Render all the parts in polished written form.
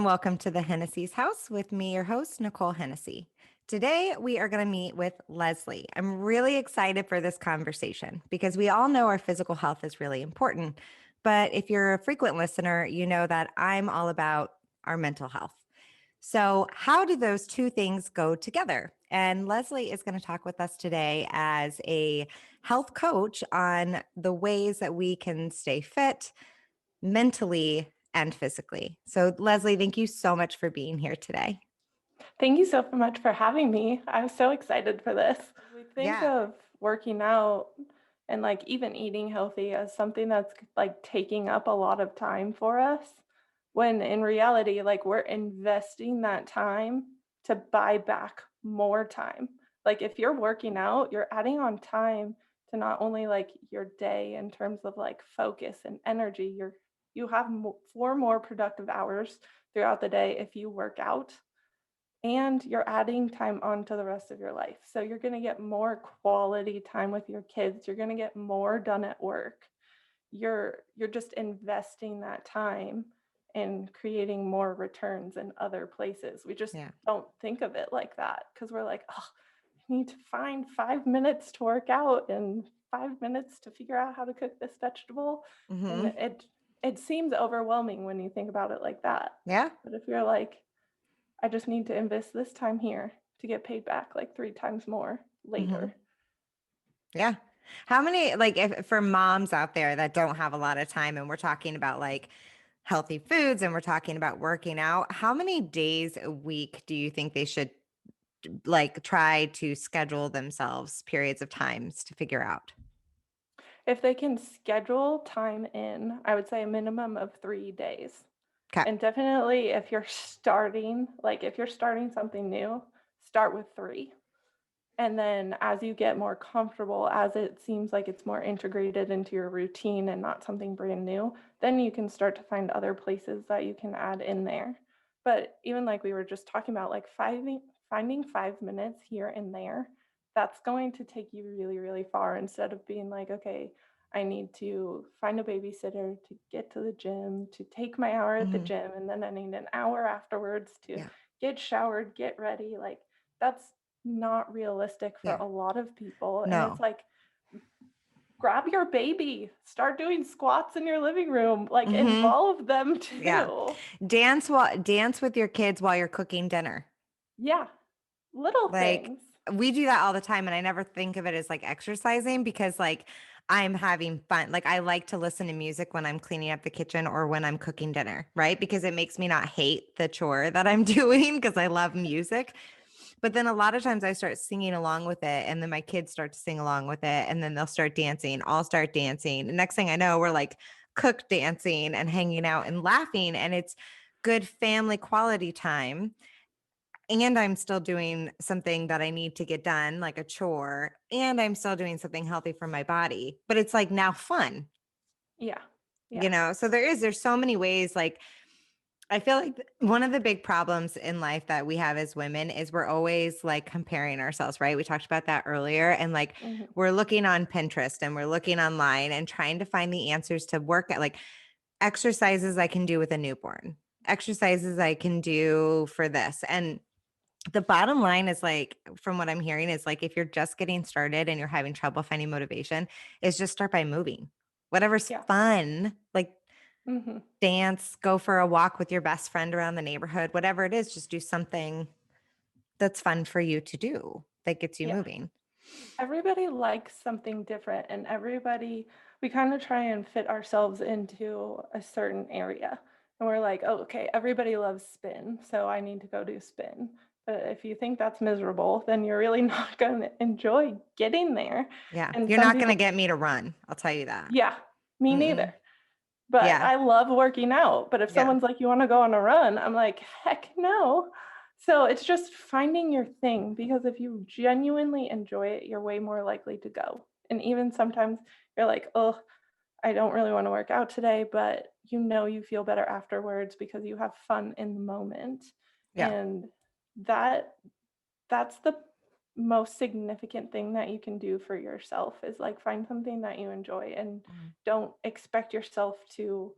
welcome to the Hennessy's House with me, your host, Nicole Hennessy. Today, we are going to meet with Leslie. I'm really excited for this conversation because we all know our physical health is really important. But if you're a frequent listener, you know that I'm all about our mental health. So, how do those two things go together? And Leslie is going to talk with us today as a health coach on the ways that we can stay fit mentally and physically. So, Leslie, thank you so much for being here today. Thank you so much for having me. I'm so excited for this. We think Yeah. of working out and like even eating healthy as something that's like taking up a lot of time for us, when in reality, like we're investing that time to buy back more time. Like if you're working out, you're adding on time to not only like your day in terms of like focus and energy, you have 4 more productive hours throughout the day if you work out, and you're adding time onto the rest of your life. So you're going to get more quality time with your kids. You're going to get more done at work. You're just investing that time in creating more returns in other places. We just Yeah. don't think of it like that because we're like, oh, I need to find 5 minutes to work out and 5 minutes to figure out how to cook this vegetable. And Hmm. it seems overwhelming when you think about it like that. Yeah. But if you're like, I just need to invest this time here to get paid back like 3 times more Hmm. later. Yeah. How many, like, if for moms out there that don't have a lot of time, and we're talking about like healthy foods and we're talking about working out, how many days a week do you think they should like try to schedule themselves periods of times to figure out? If they can schedule time in, I would say a minimum of 3 days. Okay. And definitely if you're starting, like if you're starting something new, start with 3. And then as you get more comfortable, as it seems like it's more integrated into your routine and not something brand new, then you can start to find other places that you can add in there. But even like we were just talking about, like finding 5 minutes here and there, that's going to take you really, really far, instead of being like, okay, I need to find a babysitter to get to the gym, to take my hour at the Hmm. gym, and then I need an hour afterwards to Yeah. get showered, get ready. Like that's not realistic for Yeah. a lot of people. And it's No. like, grab your baby, start doing squats in your living room, like Hmm. involve them Yeah. too. Dance with your kids while you're cooking dinner. Yeah, little Like things. we do that all the time, and I never think of it as like exercising because like I'm having fun. Like I like to listen to music when I'm cleaning up the kitchen or when I'm cooking dinner, right? Because it makes me not hate the chore that I'm doing because I love music. But then a lot of times I start singing along with it, and then my kids start to sing along with it, and then they'll start dancing. I'll start dancing. And next thing I know, we're like cook dancing and hanging out and laughing, and it's good family quality time, and I'm still doing something that I need to get done, like a chore, and I'm still doing something healthy for my body. But it's like now fun, Yeah. Yeah. you know? So there's so many ways. Like I feel like one of the big problems in life that we have as women is we're always like comparing ourselves, right? We talked about that earlier. And like Hmm. we're looking on Pinterest and we're looking online and trying to find the answers to work at like exercises I can do with a newborn, exercises I can do for this. And the bottom line is like, from what I'm hearing, is like if you're just getting started and you're having trouble finding motivation, is just start by moving. Whatever's Yeah. fun, like Hmm. dance, go for a walk with your best friend around the neighborhood, whatever it is, just do something that's fun for you to do that gets you Yeah. moving. Everybody likes something different, and we kind of try and fit ourselves into a certain area. And we're like, oh, okay, everybody loves spin, so I need to go do spin. But if you think that's miserable, then you're really not going to enjoy getting there. Yeah. And You're some not going to people, get me to run. I'll tell you that. yeah, me neither. Mm-mm. But Yeah. I love working out. But if Yeah. someone's like, you want to go on a run? I'm like, heck no. So it's just finding your thing, because if you genuinely enjoy it, you're way more likely to go. And even sometimes you're like, oh, I don't really want to work out today, but you feel better afterwards because you have fun in the moment. Yeah. And that that's the most significant thing that you can do for yourself, is like find something that you enjoy, and Mhm. don't expect yourself to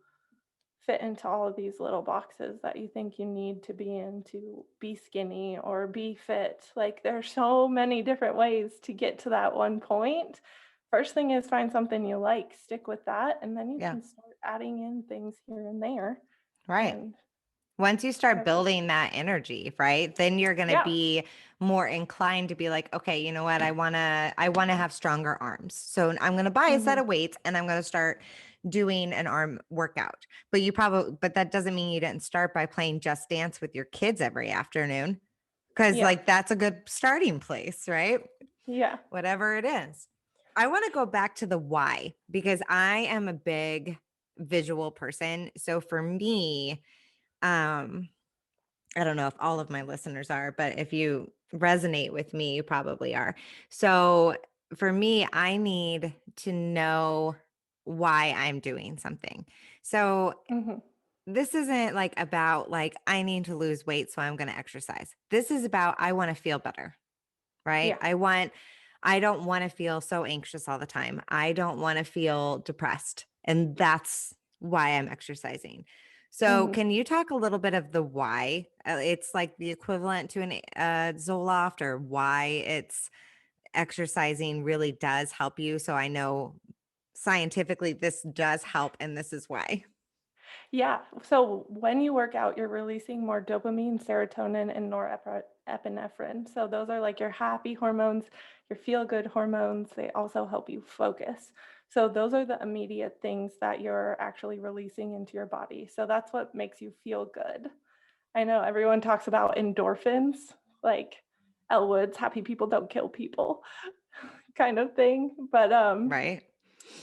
fit into all of these little boxes that you think you need to be in to be skinny or be fit. Like there's so many different ways to get to that one point. First thing is find something you like, stick with that, and then you Yeah. can start adding in things here and there. Right. And Once you start every building that energy, right? Then you're going to yeah. be more inclined to be like, okay, you know what? I want to have stronger arms. So I'm going to buy a set Mhm. of weights and I'm going to start doing an arm workout. But that doesn't mean you didn't start by playing Just Dance with your kids every afternoon, cuz Yeah. like that's a good starting place, right? Yeah. Whatever it is. I want to go back to the why because I am a big visual person. So for me, um I don't know if all of my listeners are, but if you resonate with me, you probably are. So for me, I need to know why I'm doing something. So Mhm. this isn't like about like I need to lose weight so I'm going to exercise. This is about I want to feel better, right? Yeah. I don't want to feel so anxious all the time. I don't want to feel depressed. And that's why I'm exercising. So, Mhm. can you talk a little bit of the why? It's like the equivalent to an Zoloft, or why it's exercising really does help you. So, I know scientifically this does help, and this is why. Yeah. So when you work out, you're releasing more dopamine, serotonin, and norepinephrine. So those are like your happy hormones, your feel good hormones. They also help you focus. So those are the immediate things that you're actually releasing into your body. So that's what makes you feel good. I know everyone talks about endorphins, like Elle Woods, happy people don't kill people kind of thing. But Right.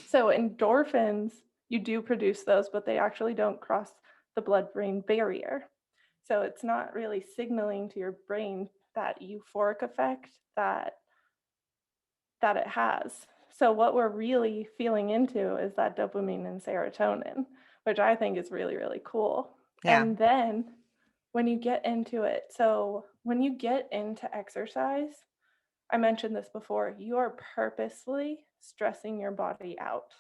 so endorphins, you do produce those, but they actually don't cross the blood-brain barrier. So it's not really signaling to your brain that euphoric effect that it has. So what we're really feeling into is that dopamine and serotonin, which I think is really, really cool. Yeah. And then when you get into it, so when you get into exercise, I mentioned this before, you are purposely stressing your body out.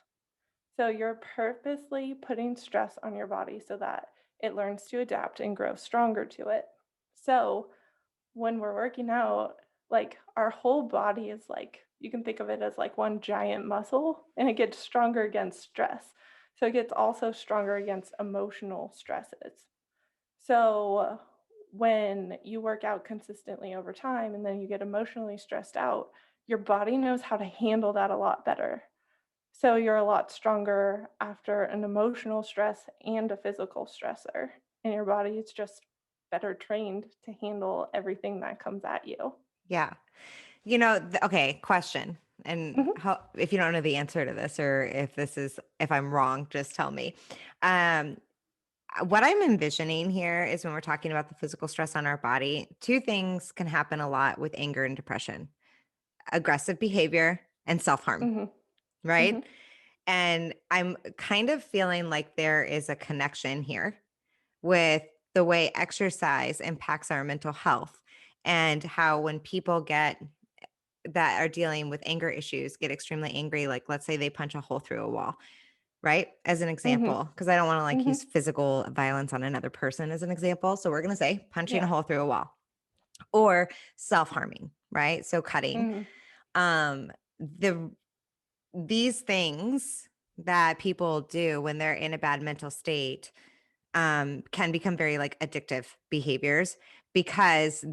So you're purposely putting stress on your body so that it learns to adapt and grow stronger to it. So when we're working out, like our whole body is like, you can think of it as like one giant muscle and it gets stronger against stress. So it gets also stronger against emotional stresses. So when you work out consistently over time and then you get emotionally stressed out, your body knows how to handle that a lot better. So you're a lot stronger after an emotional stress and a physical stressor. And your body is just better trained to handle everything that comes at you. Yeah. Okay, question. And Mhm, if you don't know the answer to this, or if I'm wrong, just tell me. Um, what I'm envisioning here is when we're talking about the physical stress on our body, two things can happen a lot with anger and depression: aggressive behavior and self harm, mhm, right? mhm, And I'm kind of feeling like there is a connection here with the way exercise impacts our mental health, and how when people that are dealing with anger issues get extremely angry, like let's say they punch a hole through a wall, right? As an mhm, example, because I don't want to like use mhm. physical violence on another person as an example. So we're going to say punching a Yeah. hole through a wall, or self-harming, right? So cutting. Mhm, Um the these things that people do when they're in a bad mental state can become very like addictive behaviors, because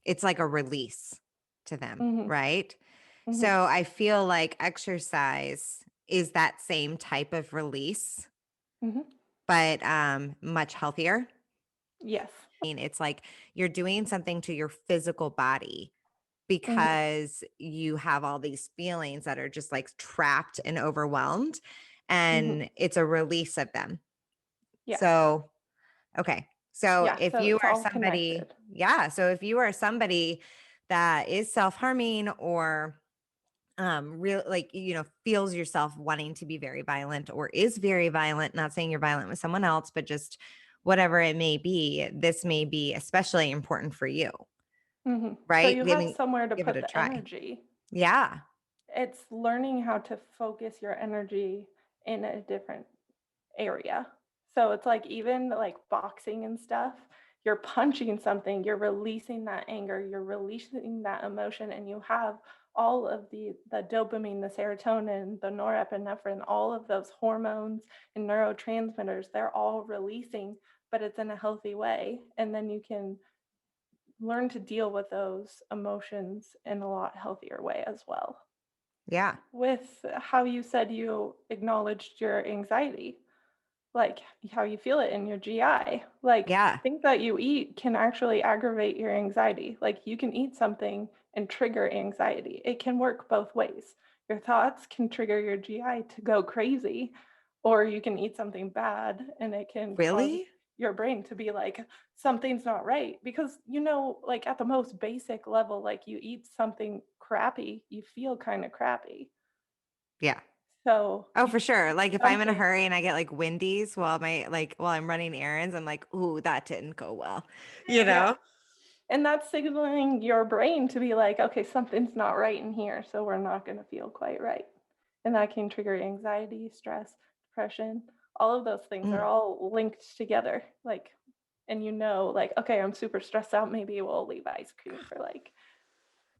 it's like a release to them, mhm, right? mhm. So I feel like exercise is that same type of release, Mhm. but much healthier. Yes. It's like you're doing something to your physical body Mhm, because you have all these feelings that are just like trapped and overwhelmed, mhm. and it's a release of them. Yes. So, okay. So Yeah, if so you it's are all somebody, connected. yeah. So if you are somebody that is self-harming, or real like feels yourself wanting to be very violent or is very violent, not saying you're violent with someone else, but just whatever it may be, this may be especially important for you, Mhm. So right? you I have mean, somewhere to give it put a the try. energy. Yeah. It's learning how to focus your energy in a different area. So it's like even like boxing and stuff, you're punching something, you're releasing that anger, you're releasing that emotion, and you have all of the dopamine, the serotonin, the norepinephrine, all of those hormones and neurotransmitters, they're all releasing, but it's in a healthy way. And then you can learn to deal with those emotions in a lot healthier way as well. Yeah. With how you said you acknowledged your anxiety, like how you feel it in your GI. Like Yeah. things that you eat can actually aggravate your anxiety. Like you can eat something and trigger anxiety. It can work both ways. Your thoughts can trigger your GI to go crazy, or you can eat something bad and it can cause Really? your brain to be like, something's not right. Because, like at the most basic level, like you eat something crappy, you feel kind of crappy. Yeah. So Oh, you for sure. eat Like if I'm in a something. hurry and I get like windies while I'm running errands, I'm like, ooh, that didn't go well. You Yeah. know? And that's signaling your brain to be like, okay, something's not right in here. So we're not going to feel quite right. And that can trigger anxiety, stress, depression. All of those things are Mm. all linked together. Like, and like, okay, I'm super stressed out. Maybe we'll leave ice cream for like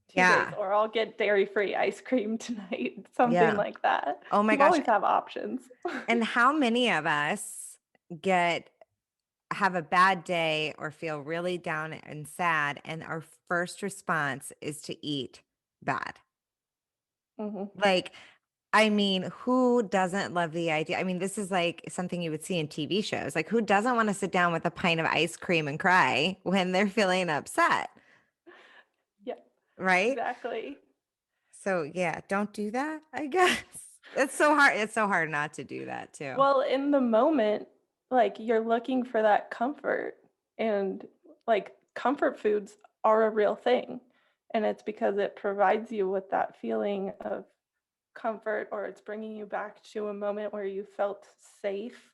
2 days, Yeah. or I'll get dairy free ice cream tonight, something Yeah. like that. Oh my You gosh. always have options. And how many of us get have a bad day or feel really down and sad, and our first response is to eat bad? Hmm. Like, I mean, who doesn't love the idea? I mean, this is like something you would see in TV shows. Like, who doesn't want to sit down with a pint of ice cream and cry when they're feeling upset, Yeah, right? exactly. So, yeah, don't do that, I guess. It's so hard. It's so hard not to do that too. Well, in the moment, like you're looking for that comfort, and like comfort foods are a real thing. And it's because it provides you with that feeling of comfort, or it's bringing you back to a moment where you felt safe,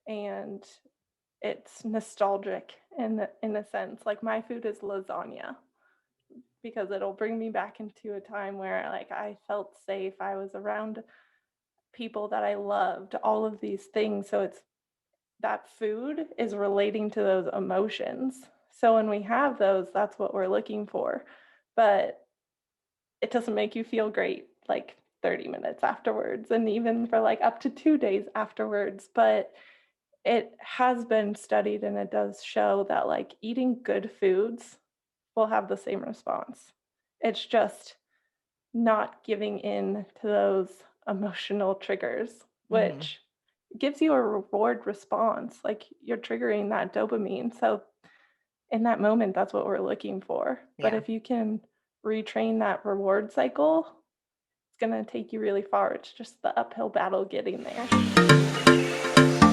and it's nostalgic in a sense. Like my food is lasagna because it'll bring me back into a time where like I felt safe, I was around people that I loved, all of these things. So it's that food is relating to those emotions. So when we have those, that's what we're looking for. But it doesn't make you feel great like 30 minutes afterwards, and even for like up to 2 days afterwards. But it has been studied, and it does show that like eating good foods will have the same response. It's just not giving in to those emotional triggers, Mhm. which gives you a reward response. Like you're triggering that dopamine. So in that moment, that's what we're looking for. But Yeah. if you can retrain that reward cycle, it's going to take you really far. It's just the uphill battle getting there.